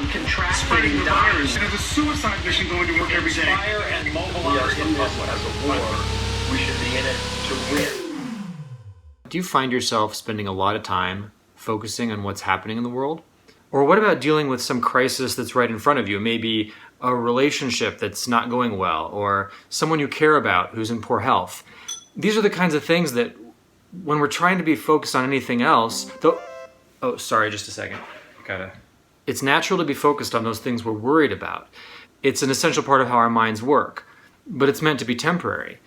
contracting the virus. virus. There's a suicide mission going to work every day. Inspire and mobilize the public. As a war, we should be in it to win. Do you find yourself spending a lot of time focusing on what's happening in the world? Or what about dealing with some crisis that's right in front of you? Maybe a relationship that's not going well, or someone you care about who's in poor health. These are the kinds of things that when we're trying to be focused on anything else, just a second. It's natural to be focused on those things we're worried about. It's an essential part of how our minds work, but it's meant to be temporary.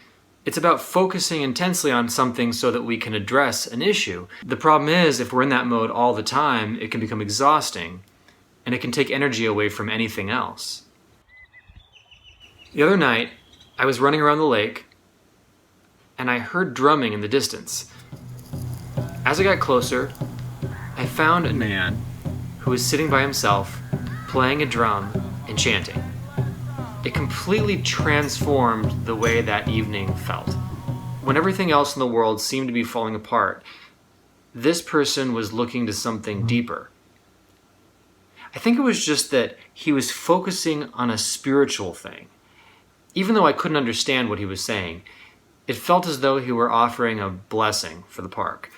It's about focusing intensely on something so that we can address an issue. The problem is, if we're in that mode all the time, it can become exhausting, and it can take energy away from anything else. The other night, I was running around the lake, and I heard drumming in the distance. As I got closer, I found a man who was sitting by himself, playing a drum and chanting. It completely transformed the way that evening felt. When everything else in the world seemed to be falling apart, this person was looking to something deeper. I think it was just that he was focusing on a spiritual thing. Even though I couldn't understand what he was saying, it felt as though he were offering a blessing for the park.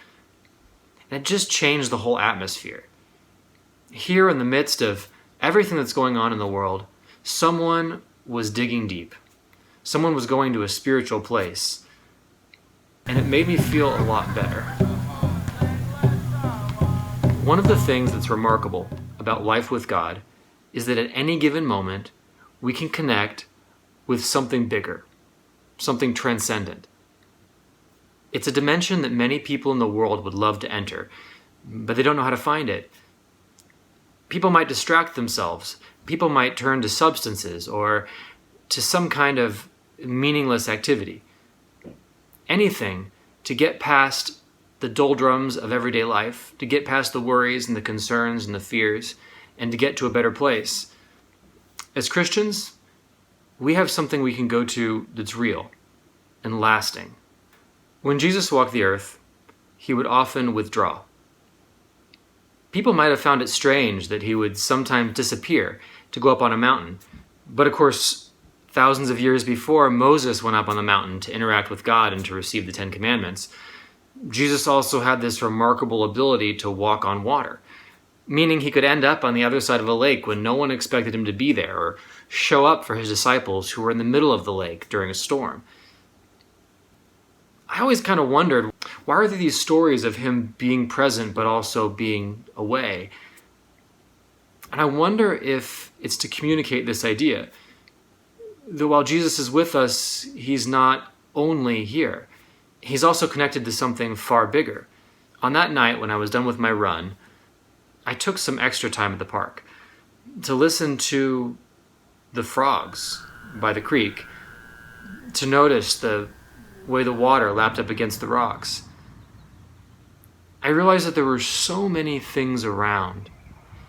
And it just changed the whole atmosphere. Here in the midst of everything that's going on in the world, someone was digging deep. Someone was going to a spiritual place. And it made me feel a lot better. One of the things that's remarkable about life with God is that at any given moment, we can connect with something bigger, something transcendent. It's a dimension that many people in the world would love to enter, but they don't know how to find it. People might distract themselves. People might turn to substances or to some kind of meaningless activity. Anything to get past the doldrums of everyday life, to get past the worries and the concerns and the fears, and to get to a better place. As Christians, we have something we can go to that's real and lasting. When Jesus walked the earth, he would often withdraw. People might have found it strange that he would sometimes disappear to go up on a mountain. But of course, thousands of years before Moses went up on the mountain to interact with God and to receive the Ten Commandments, Jesus also had this remarkable ability to walk on water, meaning he could end up on the other side of a lake when no one expected him to be there, or show up for his disciples who were in the middle of the lake during a storm. I always kind of wondered, why are there these stories of him being present but also being away? And I wonder if it's to communicate this idea that while Jesus is with us, he's not only here. He's also connected to something far bigger. On that night when I was done with my run, I took some extra time at the park to listen to the frogs by the creek, to notice the way the water lapped up against the rocks. I realized that there were so many things around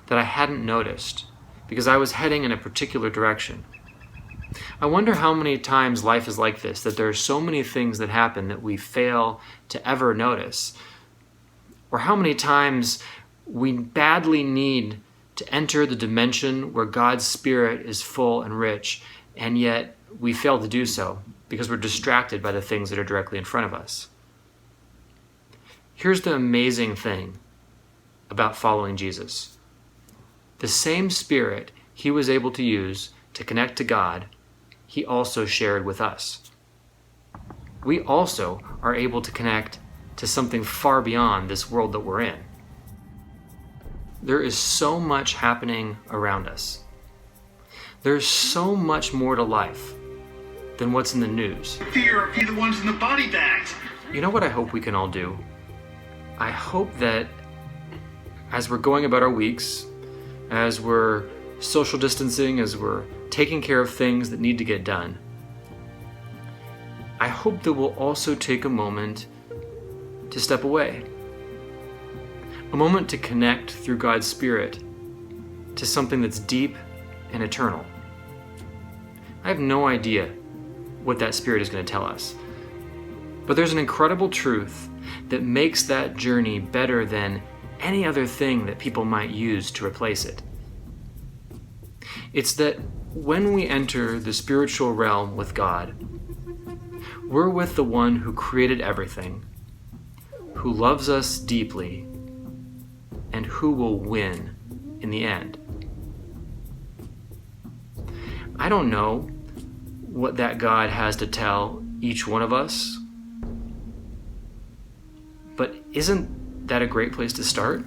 that I hadn't noticed because I was heading in a particular direction. I wonder how many times life is like this, that there are so many things that happen that we fail to ever notice, or how many times we badly need to enter the dimension where God's Spirit is full and rich, and yet we fail to do so because we're distracted by the things that are directly in front of us. Here's the amazing thing about following Jesus. The same Spirit he was able to use to connect to God, he also shared with us. We also are able to connect to something far beyond this world that we're in. There is so much happening around us. There's so much more to life than what's in the news. Fear of the ones in the body bags. You know what I hope we can all do? I hope that as we're going about our weeks, as we're social distancing, as we're taking care of things that need to get done, I hope that we'll also take a moment to step away. A moment to connect through God's Spirit to something that's deep and eternal. I have no idea what that Spirit is going to tell us, but there's an incredible truth that makes that journey better than any other thing that people might use to replace it. It's that when we enter the spiritual realm with God, we're with the one who created everything, who loves us deeply, and who will win in the end. I don't know what that God has to tell each one of us, but isn't that a great place to start?